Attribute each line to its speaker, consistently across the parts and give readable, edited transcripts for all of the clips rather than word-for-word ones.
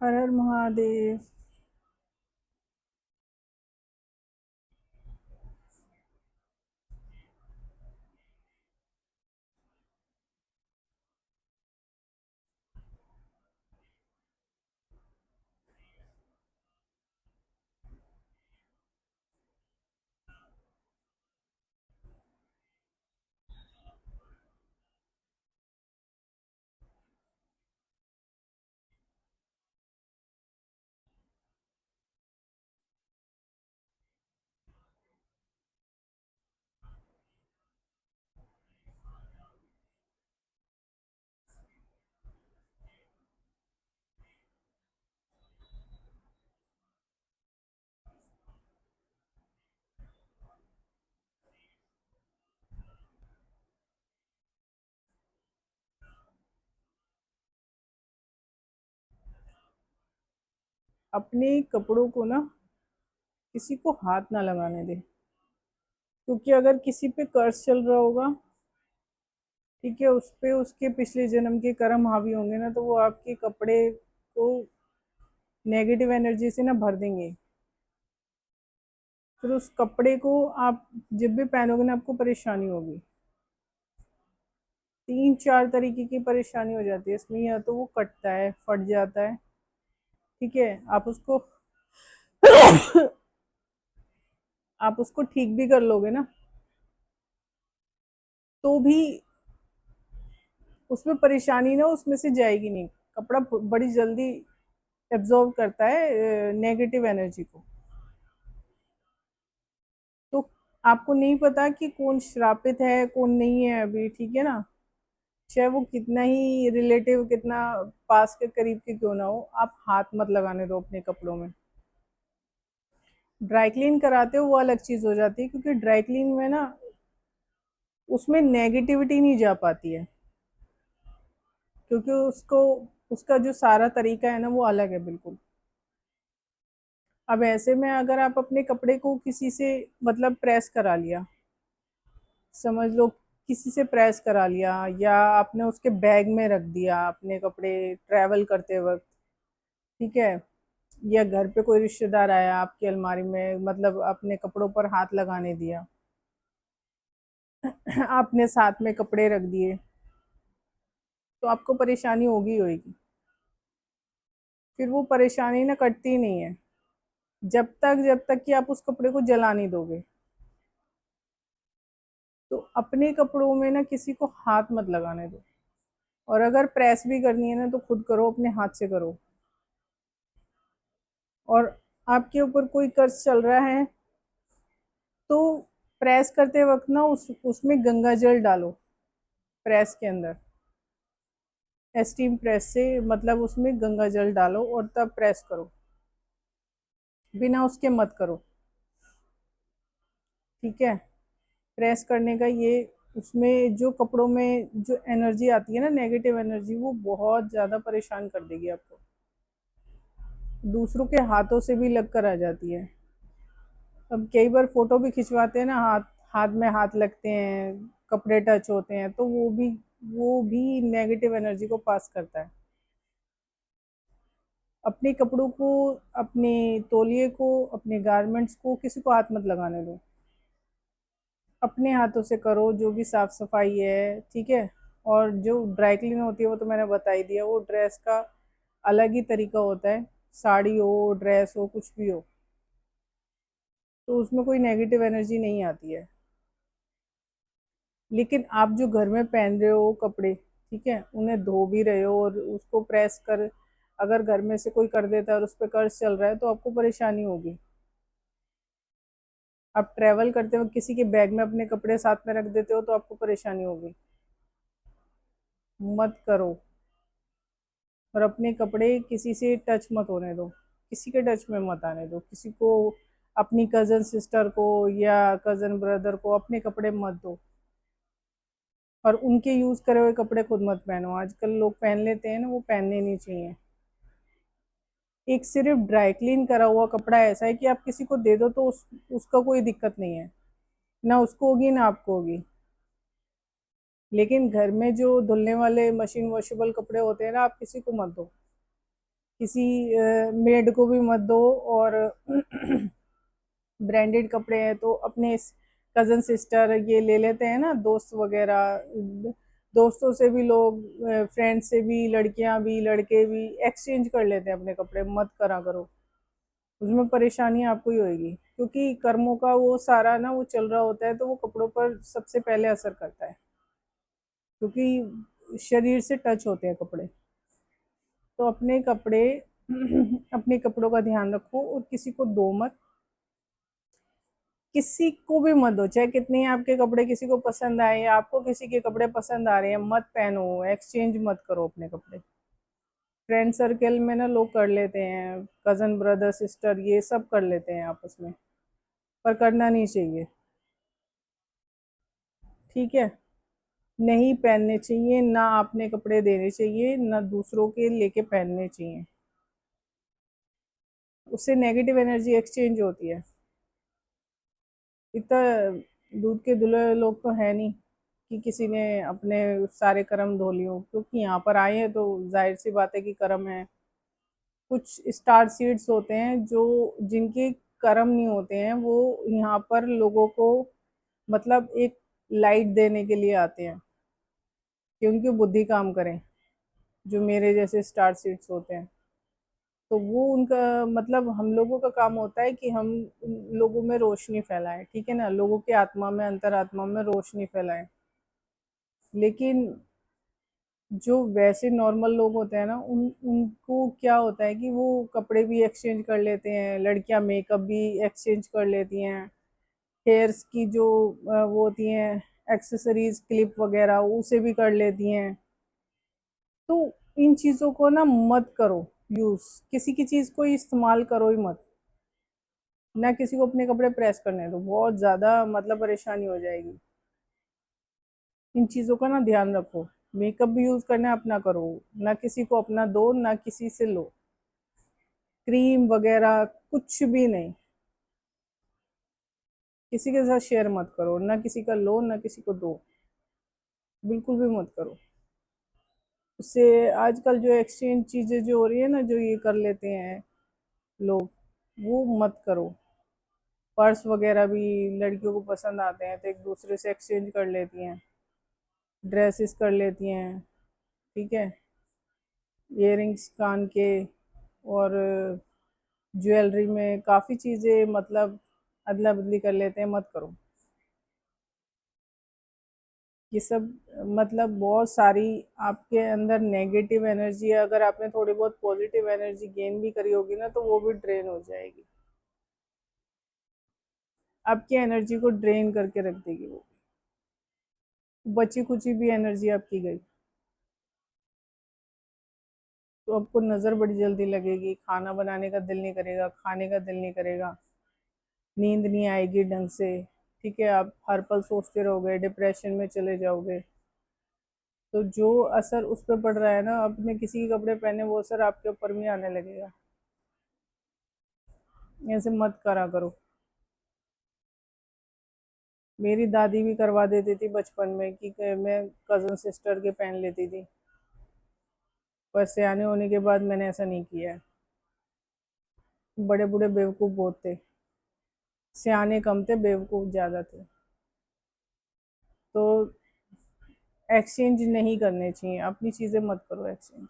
Speaker 1: हर हर महादेव। अपने कपड़ों को ना किसी को हाथ ना लगाने दे, क्योंकि अगर किसी पे कर्ज चल रहा होगा, ठीक है, उस पे उसके पिछले जन्म के कर्म हावी होंगे ना, तो वो आपके कपड़े को नेगेटिव एनर्जी से ना भर देंगे। फिर उस कपड़े को आप जब भी पहनोगे ना, आपको परेशानी होगी। 3-4 तरीके की परेशानी हो जाती है इसमें। या तो वो कटता है, फट जाता है, ठीक है, आप उसको ठीक भी कर लोगे ना, तो भी उसमें परेशानी ना उसमें से जाएगी नहीं। कपड़ा बड़ी जल्दी एब्जॉर्ब करता है नेगेटिव एनर्जी को। तो आपको नहीं पता कि कौन श्रापित है कौन नहीं है अभी, ठीक है ना। चाहे वो कितना ही रिलेटिव, कितना पास के करीब के क्यों ना हो, आप हाथ मत लगाने दो अपने कपड़ों में। ड्राई क्लीन कराते हो वो अलग चीज हो जाती है, क्योंकि ड्राई क्लीन में ना उसमें नेगेटिविटी नहीं जा पाती है, क्योंकि उसको उसका जो सारा तरीका है ना वो अलग है बिल्कुल। अब ऐसे में अगर आप अपने कपड़े को किसी से मतलब प्रेस करा लिया, समझ लो किसी से प्रेस करा लिया, या आपने उसके बैग में रख दिया अपने कपड़े ट्रैवल करते वक्त, ठीक है, या घर पे कोई रिश्तेदार आया आपकी अलमारी में, मतलब अपने कपड़ों पर हाथ लगाने दिया, आपने साथ में कपड़े रख दिए, तो आपको परेशानी होगी होगी। फिर वो परेशानी ना कटती नहीं है जब तक कि आप उस कपड़े को जला नहीं दोगे। तो अपने कपड़ों में ना किसी को हाथ मत लगाने दो। और अगर प्रेस भी करनी है ना, तो खुद करो, अपने हाथ से करो। और आपके ऊपर कोई कर्ज चल रहा है, तो प्रेस करते वक्त ना उसमें गंगा जल डालो, प्रेस के अंदर स्टीम प्रेस से, मतलब उसमें गंगा जल डालो और तब प्रेस करो, बिना उसके मत करो, ठीक है। प्रेस करने का ये, उसमें जो कपड़ों में जो एनर्जी आती है ना, नेगेटिव एनर्जी, वो बहुत ज़्यादा परेशान कर देगी आपको। दूसरों के हाथों से भी लग कर आ जाती है। अब कई बार फोटो भी खिंचवाते हैं ना, हाथ हाथ में हाथ लगते हैं, कपड़े टच होते हैं, तो वो भी नेगेटिव एनर्जी को पास करता है। अपने कपड़ों को, अपने तौलिए को, अपने गारमेंट्स को किसी को हाथ मत लगाने दो। अपने हाथों से करो जो भी साफ सफाई है, ठीक है। और जो ड्राई क्लीन होती है वो तो मैंने बता ही दिया, वो ड्रेस का अलग ही तरीका होता है। साड़ी हो, ड्रेस हो, कुछ भी हो, तो उसमें कोई नेगेटिव एनर्जी नहीं आती है। लेकिन आप जो घर में पहन रहे हो कपड़े, ठीक है, उन्हें धो भी रहे हो और उसको प्रेस कर, अगर घर में से कोई कर देता है और उस पर कर्ज चल रहा है, तो आपको परेशानी होगी। आप ट्रैवल करते हो, किसी के बैग में अपने कपड़े साथ में रख देते हो, तो आपको परेशानी होगी। मत करो। और अपने कपड़े किसी से टच मत होने दो, किसी के टच में मत आने दो किसी को। अपनी कजन सिस्टर को या कजन ब्रदर को अपने कपड़े मत दो। और उनके यूज करे हुए कपड़े खुद मत पहनो। आजकल लोग पहन लेते हैं ना, वो पहनने नहीं चाहिए। एक सिर्फ ड्राई क्लीन करा हुआ कपड़ा ऐसा है कि आप किसी को दे दो तो उसका कोई दिक्कत नहीं है, ना उसको होगी ना आपको होगी। लेकिन घर में जो धुलने वाले मशीन वॉशेबल कपड़े होते हैं ना, आप किसी को मत दो, किसी मेड को भी मत दो। और ब्रांडेड कपड़े हैं तो अपने कजन सिस्टर ये ले लेते हैं ना, दोस्त वगैरह, दोस्तों से भी लोग, फ्रेंड से भी, लड़कियां भी लड़के भी एक्सचेंज कर लेते हैं अपने कपड़े। मत करा करो, उसमें परेशानी आपको ही होगी, क्योंकि कर्मों का वो सारा ना वो चल रहा होता है, तो वो कपड़ों पर सबसे पहले असर करता है, क्योंकि शरीर से टच होते हैं कपड़े। तो अपने कपड़े अपने कपड़ों का ध्यान रखो और किसी को दो मत, किसी को भी मत दो, चाहे कितने ही आपके कपड़े किसी को पसंद आए या आपको किसी के कपड़े पसंद आ रहे हैं, मत पहनो, एक्सचेंज मत करो अपने कपड़े। फ्रेंड सर्कल में ना लोग कर लेते हैं, कजन ब्रदर सिस्टर ये सब कर लेते हैं आपस में, पर करना नहीं चाहिए। ठीक है, नहीं पहनने चाहिए, ना अपने कपड़े देने चाहिए, ना दूसरों के लेके पहनने चाहिए। उससे नेगेटिव एनर्जी एक्सचेंज होती है। इतना दूध के धुले लोग तो है नहीं कि किसी ने अपने सारे कर्म धो लिए हों, क्योंकि यहाँ पर आए हैं तो जाहिर सी बात है कि कर्म है। कुछ स्टार सीड्स होते हैं जो जिनके कर्म नहीं होते हैं, वो यहाँ पर लोगों को मतलब एक लाइट देने के लिए आते हैं कि उनकी बुद्धि काम करें, जो मेरे जैसे स्टार सीड्स होते हैं। तो वो उनका मतलब हम लोगों का काम होता है कि हम लोगों में रोशनी फैलाएं, ठीक है ना, लोगों की आत्मा में, अंतरात्मा में रोशनी फैलाएं। लेकिन जो वैसे नॉर्मल लोग होते हैं ना, उनको क्या होता है कि वो कपड़े भी एक्सचेंज कर लेते हैं, लड़कियां मेकअप भी एक्सचेंज कर लेती हैं, हेयर्स की जो वो होती हैं एक्सेसरीज, क्लिप वगैरह, उसे भी कर लेती हैं। तो इन चीज़ों को ना मत करो यूज़, किसी की चीज़ को इस्तेमाल करो ही मत। ना किसी को अपने कपड़े प्रेस करने दो, बहुत ज़्यादा मतलब परेशानी हो जाएगी। इन चीज़ों का ना ध्यान रखो। मेकअप भी यूज़ करना है अपना करो, ना किसी को अपना दो, ना किसी से लो। क्रीम वगैरह कुछ भी नहीं, किसी के साथ शेयर मत करो, ना किसी का लो ना किसी को दो, बिल्कुल भी मत करो। उससे आजकल जो एक्सचेंज चीज़ें जो हो रही है ना, जो ये कर लेते हैं लोग, वो मत करो। पर्स वगैरह भी लड़कियों को पसंद आते हैं तो एक दूसरे से एक्सचेंज कर लेती हैं, ड्रेसेस कर लेती हैं, ठीक है, इयररिंग्स कान के, और ज्वेलरी में काफ़ी चीज़ें मतलब अदला बदली कर लेते हैं, मत करो ये सब। मतलब बहुत सारी आपके अंदर नेगेटिव एनर्जी है, अगर आपने थोड़ी बहुत पॉजिटिव एनर्जी गेन भी करी होगी ना, तो वो भी ड्रेन हो जाएगी, आपकी एनर्जी को ड्रेन करके रख देगी वो, बची कुची भी एनर्जी आपकी गई। तो आपको नज़र बड़ी जल्दी लगेगी, खाना बनाने का दिल नहीं करेगा, खाने का दिल नहीं करेगा, नींद नहीं आएगी ढंग से, ठीक है, आप हर पल सोचते रहोगे, डिप्रेशन में चले जाओगे। तो जो असर उस पर पड़ रहा है ना, अपने किसी के कपड़े पहने, वो असर आपके ऊपर भी आने लगेगा। ऐसे मत करा करो। मेरी दादी भी करवा देती थी बचपन में कि मैं कज़न सिस्टर के पहन लेती थी, पर सयाने होने के बाद मैंने ऐसा नहीं किया है। बड़े बूढ़े बेवकूफ़ बहुत थे, सयाने कम थे, बेवकूफ़ ज़्यादा थे। तो एक्सचेंज नहीं करने चाहिए, अपनी चीज़ें मत करो एक्सचेंज,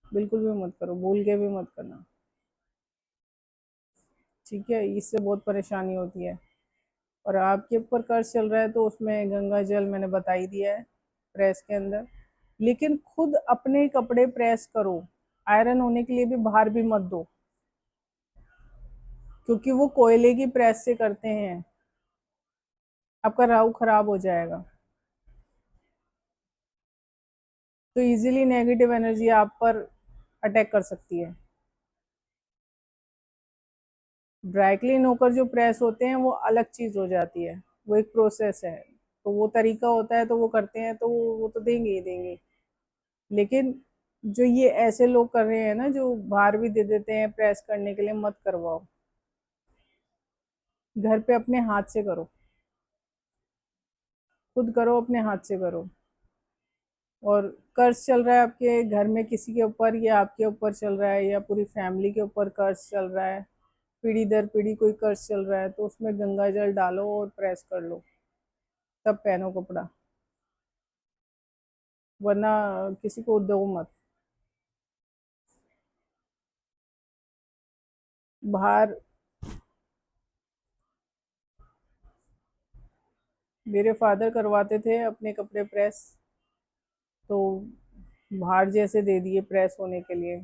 Speaker 1: बिल्कुल भी मत करो, भूल के भी मत करना, ठीक है, इससे बहुत परेशानी होती है। और आपके ऊपर कर्ज चल रहा है तो उसमें गंगा जल मैंने बता ही दिया है प्रेस के अंदर। लेकिन खुद अपने कपड़े प्रेस करो, आयरन होने के लिए भी बाहर भी मत दो, क्योंकि वो कोयले की प्रेस से करते हैं, आपका राहु खराब हो जाएगा। तो इजीली नेगेटिव एनर्जी आप पर अटैक कर सकती है। ड्राई क्लीन होकर जो प्रेस होते हैं वो अलग चीज़ हो जाती है, वो एक प्रोसेस है, तो वो तरीका होता है, तो वो करते हैं तो वो तो देंगे ही देंगे। लेकिन जो ये ऐसे लोग कर रहे हैं ना, जो बाहर भी दे देते हैं प्रेस करने के लिए, मत करवाओ, घर पे अपने हाथ से करो, खुद करो, अपने हाथ से करो। और कर्ज चल रहा है आपके घर में किसी के ऊपर, या आपके ऊपर चल रहा है, या पूरी फैमिली के ऊपर कर्ज चल रहा है, पीढ़ी दर पीढ़ी कोई कर्ज चल रहा है, तो उसमें गंगा जल डालो और प्रेस कर लो, तब पहनो कपड़ा, वरना किसी को दो मत। बाहर मेरे फादर करवाते थे अपने कपड़े प्रेस, तो बाहर जैसे दे दिए प्रेस होने के लिए,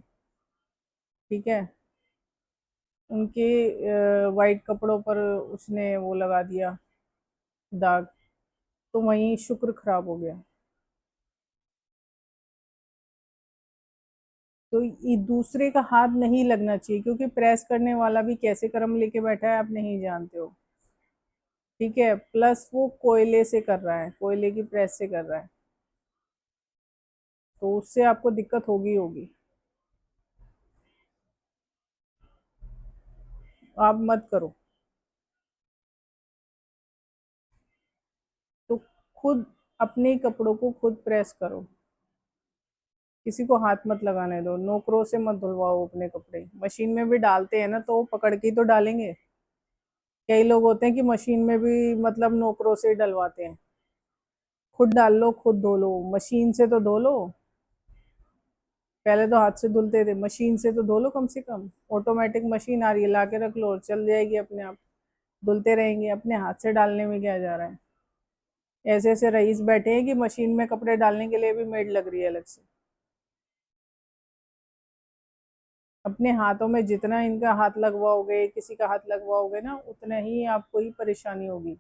Speaker 1: ठीक है। उनके वाइट कपड़ों पर उसने वो लगा दिया दाग, तो वहीं शुक्र खराब हो गया। तो ये दूसरे का हाथ नहीं लगना चाहिए, क्योंकि प्रेस करने वाला भी कैसे कर्म लेके बैठा है आप नहीं जानते हो, ठीक है। प्लस वो कोयले से कर रहा है, कोयले की प्रेस से कर रहा है, तो उससे आपको दिक्कत होगी होगी। आप मत करो। तो खुद अपने कपड़ों को खुद प्रेस करो, किसी को हाथ मत लगाने दो, नौकरों से मत धुलवाओ अपने कपड़े। मशीन में भी डालते हैं ना, तो वो पकड़ के ही तो डालेंगे। कई लोग होते हैं कि मशीन में भी मतलब नौकरों से ही डलवाते हैं। खुद डाल लो, खुद धो लो, मशीन से तो धो लो। पहले तो हाथ से धुलते थे, मशीन से तो धो लो कम से कम। ऑटोमेटिक मशीन आ रही है, ला के रख लो और चल जाएगी अपने आप, धुलते रहेंगे। अपने हाथ से डालने में क्या जा रहा है। ऐसे ऐसे रईस बैठे हैं कि मशीन में कपड़े डालने के लिए भी मेड लग रही है अलग से। अपने हाथों में जितना इनका हाथ लगवाओगे, किसी का हाथ लगवाओगे ना, उतना ही आपको ही परेशानी होगी।